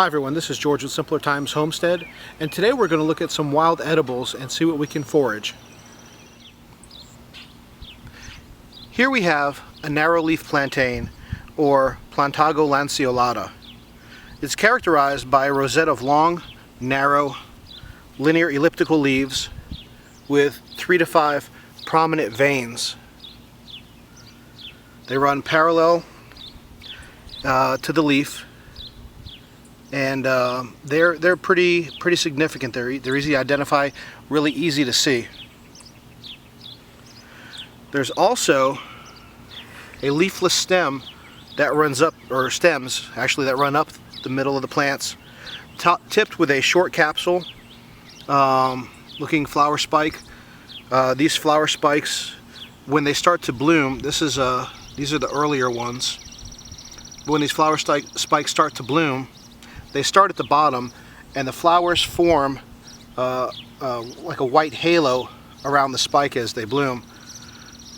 Hi everyone, this is George with Simpler Times Homestead, and today we're going to look at some wild edibles and see what we can forage. Here we have a narrowleaf plantain, or Plantago lanceolata. It's characterized by a rosette of long, narrow, linear elliptical leaves with 3 to 5 prominent veins. They run parallel to the leaf, and they're pretty significant. They're easy to identify, really easy to see. There's also a leafless stem that runs up, or stems actually, that run up the middle of the plants, tipped with a short capsule looking flower spike. These flower spikes, when they start to bloom, these are the earlier ones. When these flower spikes start to bloom, they start at the bottom, and the flowers form like a white halo around the spike as they bloom.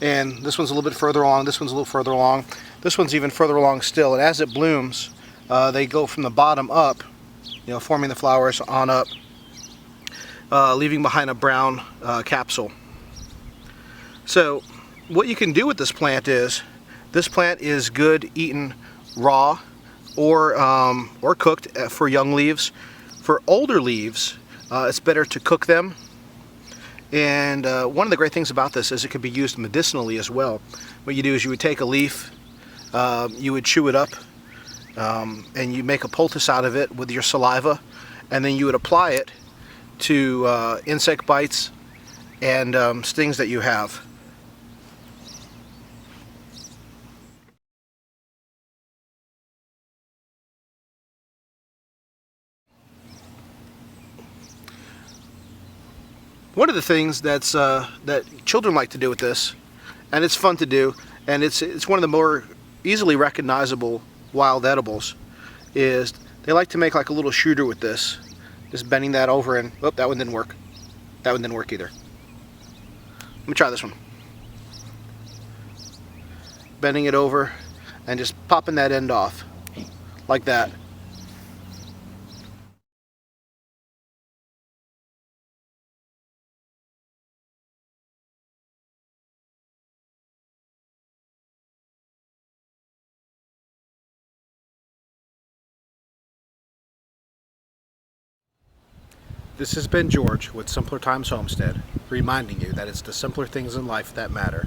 And this one's a little bit further along, this one's a little further along, this one's even further along still. And as it blooms, they go from the bottom up, forming the flowers on up, leaving behind a brown capsule. So what you can do with this plant is good eaten raw, or cooked for young leaves. For older leaves, it's better to cook them. And one of the great things about this is it can be used medicinally as well. What you do is you would take a leaf, you would chew it up, and you make a poultice out of it with your saliva, and then you would apply it to insect bites and stings that you have. One of the things that children like to do with this, and it's fun to do, and it's one of the more easily recognizable wild edibles, is they like to make like a little shooter with this. Just bending that over, and oh, that one didn't work. That one didn't work either. Let me try this one. Bending it over and just popping that end off like that. This has been George with Simpler Times Homestead, reminding you that it's the simpler things in life that matter.